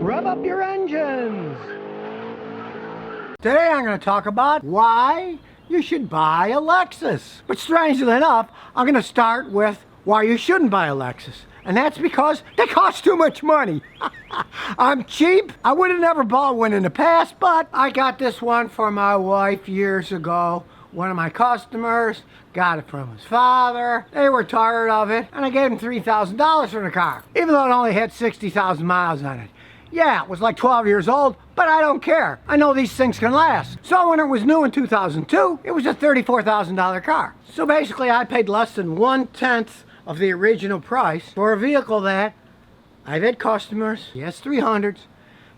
Rev up your engines! Today I'm going to talk about why you should buy a Lexus. But strangely enough, I'm going to start with why you shouldn't buy a Lexus. And that's because they cost too much money. I'm cheap. I would have never bought one in the past, but I got this one for my wife years ago. One of my customers got it from his father. They were tired of it, and I gave him $3,000 for the car, even though it only had 60,000 miles on it. Yeah, it was like 12 years old, but I don't care. I know these things can last. So when it was new in 2002, it was a $34,000 car. So basically I paid less than 1/10 of the original price for a vehicle that I've had customers, yes, 300s,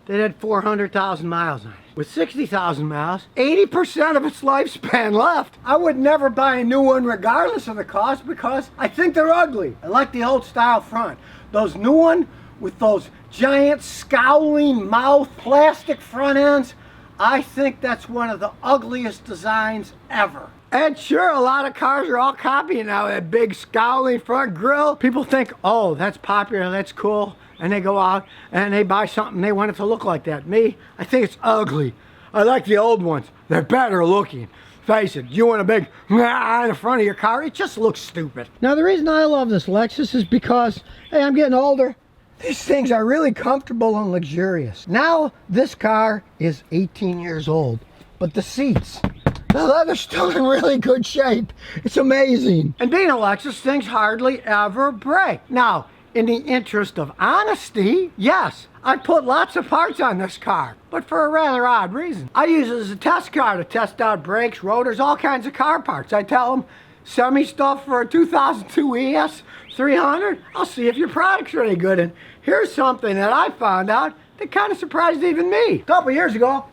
that had 400,000 miles on it. With 60,000 miles, 80% of its lifespan left. I would never buy a new one regardless of the cost because I think they're ugly. I like the old style front. Those new ones with those giant scowling mouth plastic front ends, I think that's one of the ugliest designs ever. And sure, a lot of cars are all copying now that big scowling front grille. People think, oh, that's popular, that's cool. And they go out and they buy something, they want it to look like that. Me, I think it's ugly. I like the old ones. They're better looking. Face it, you want a big in the front of your car, it just looks stupid. Now the reason I love this Lexus is because, hey, I'm getting older. These things are really comfortable and luxurious. Now this car is 18 years old, but the seats, the leather's still in really good shape. It's amazing. And being a Lexus, things hardly ever break. Now, in the interest of honesty, yes, I put lots of parts on this car, but for a rather odd reason. I use it as a test car to test out brakes, rotors, all kinds of car parts. I tell them, send me stuff for a 2002 ES 300. I'll see if your product's any good. And here's something that I found out that kind of surprised even me. A couple years ago,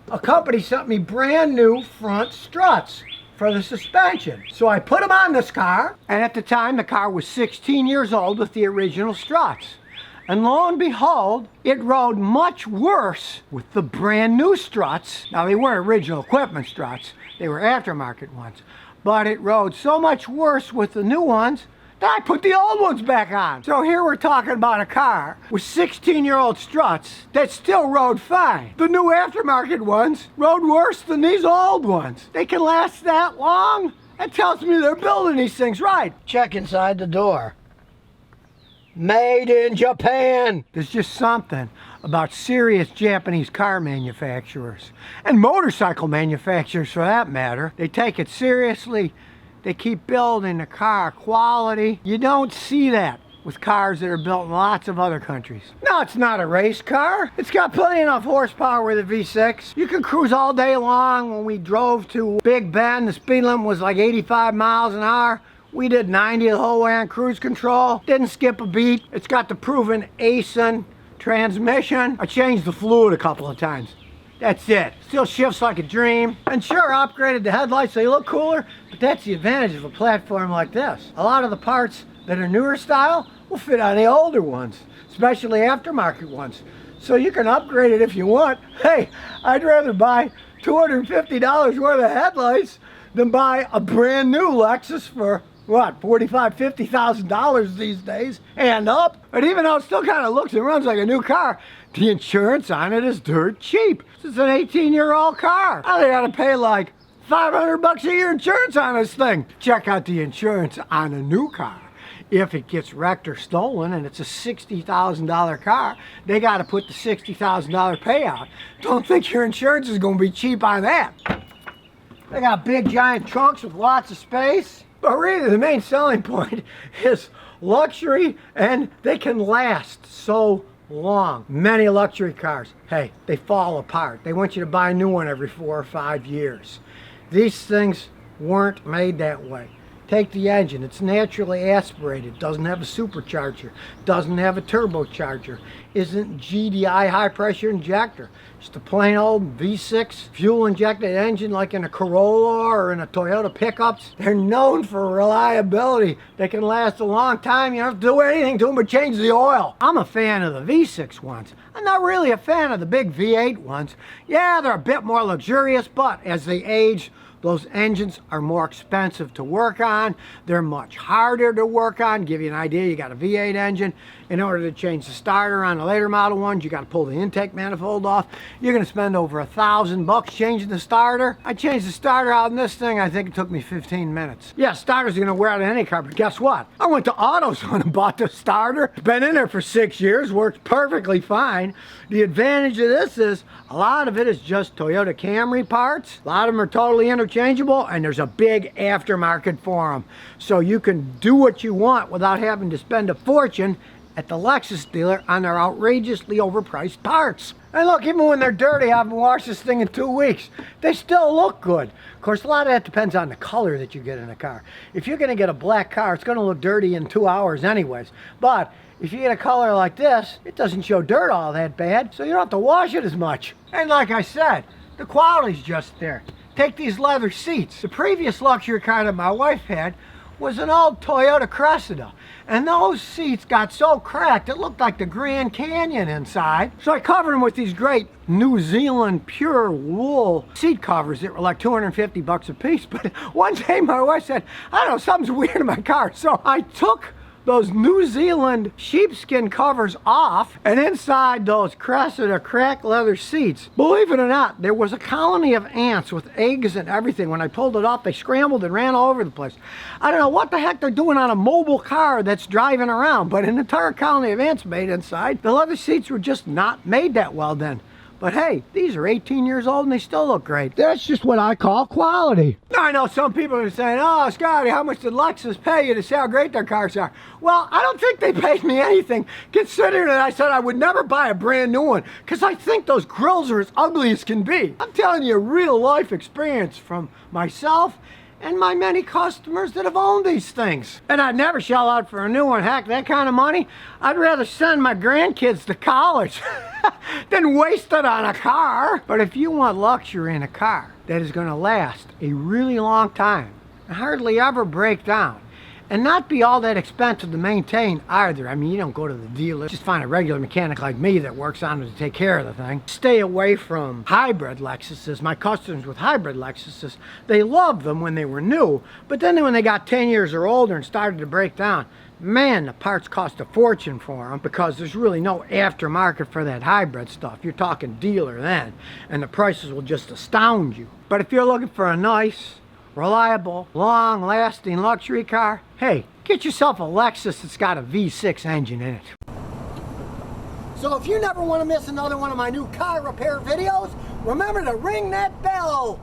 a company sent me brand new front struts for the suspension. So I put them on this car, and at the time the car was 16 years old with the original struts. And lo and behold, it rode much worse with the brand new struts. Now they weren't original equipment struts, they were aftermarket ones. But it rode so much worse with the new ones that I put the old ones back on. So here we're talking about a car with 16-year-old struts that still rode fine. The new aftermarket ones rode worse than these old ones. They can last that long? That tells me they're building these things right. Check inside the door. Made in Japan. There's just something about serious Japanese car manufacturers, and motorcycle manufacturers for that matter. They take it seriously. They keep building the car quality. You don't see that with cars that are built in lots of other countries. No, it's not a race car. It's got plenty enough horsepower with a V6. You can cruise all day long. When we drove to Big Bend, the speed limit was like 85 miles an hour. We did 90 the whole way on cruise control. Didn't skip a beat. It's got the proven ASIN transmission. I changed the fluid a couple of times. That's it. Still shifts like a dream. And sure, upgraded the headlights so they look cooler, but that's the advantage of a platform like this. A lot of the parts that are newer style will fit on the older ones, especially aftermarket ones. So you can upgrade it if you want. Hey, I'd rather buy $250 worth of headlights than buy a brand new Lexus for what, $45,000, $50,000 these days, and up. But even though it still kind of looks and runs like a new car, the insurance on it is dirt cheap. It's an 18-year-old car. I gotta pay like $500 a year insurance on this thing. Check out the insurance on a new car. If it gets wrecked or stolen and it's a $60,000 car, they gotta put the $60,000 payout. Don't think your insurance is gonna be cheap on that. They got big giant trunks with lots of space. But really the main selling point is luxury, and they can last so long. Many luxury cars, hey, they fall apart. They want you to buy a new one every 4 or 5 years. These things weren't made that way. Take the engine, it's naturally aspirated, doesn't have a supercharger, doesn't have a turbocharger, isn't GDI high pressure injector. Just a plain old V6 fuel injected engine like in a Corolla or in a Toyota pickups. They're known for reliability. They can last a long time. You don't have to do anything to them but change the oil. I'm a fan of the V6 ones. I'm not really a fan of the big V8 ones. Yeah, they're a bit more luxurious, but as they age, Those engines are more expensive to work on. They're much harder to work on. Give you an idea, you got a V8 engine. In order to change the starter on the later model ones, you got to pull the intake manifold off. You're going to spend over $1,000 changing the starter. I changed the starter out in this thing, I think it took me 15 minutes. Yeah, starters are going to wear out in any car, but guess what? I went to AutoZone and bought the starter. It's been in there for 6 years, works perfectly fine. The advantage of this is a lot of it is just Toyota Camry parts. A lot of them are totally interchangeable, and there's a big aftermarket for them. So you can do what you want without having to spend a fortune at the Lexus dealer on their outrageously overpriced parts. And look, even when they're dirty, I haven't washed this thing in 2 weeks, they still look good. Of course, a lot of that depends on the color that you get in a car. If you're gonna get a black car, it's gonna look dirty in 2 hours anyways. But if you get a color like this, it doesn't show dirt all that bad, so you don't have to wash it as much. And like I said, the quality's just there. Take these leather seats. The previous luxury car that my wife had was an old Toyota Cressida, and those seats got so cracked it looked like the Grand Canyon inside. So I covered them with these great New Zealand pure wool seat covers that were like $250 a piece. But one day my wife said, I don't know, something's weird in my car. So I took those New Zealand sheepskin covers off, and inside those Cressida cracked leather seats, believe it or not, there was a colony of ants with eggs and everything. When I pulled it off, they scrambled and ran all over the place. I don't know what the heck they're doing on a mobile car that's driving around, but an entire colony of ants made inside. The leather seats were just not made that well then. But hey, these are 18 years old and they still look great. That's just what I call quality. Now I know some people are saying, oh Scotty, how much did Lexus pay you to see how great their cars are? Well, I don't think they paid me anything, considering that I said I would never buy a brand new one, because I think those grills are as ugly as can be. I'm telling you a real life experience from myself and my many customers that have owned these things. And I'd never shell out for a new one. Heck, that kind of money, I'd rather send my grandkids to college than waste it on a car. But if you want luxury in a car that is going to last a really long time and hardly ever break down, and not be all that expensive to maintain either. I mean, you don't go to the dealer, just find a regular mechanic like me that works on it to take care of the thing. Stay away from hybrid Lexuses. My customers with hybrid Lexuses, they loved them when they were new, but then when they got 10 years or older and started to break down, man, the parts cost a fortune for them, because there's really no aftermarket for that hybrid stuff. You're talking dealer then, and the prices will just astound you. But if you're looking for a nice, reliable, long-lasting luxury car, hey, get yourself a Lexus that's got a V6 engine in it. So if you never want to miss another one of my new car repair videos, remember to ring that bell.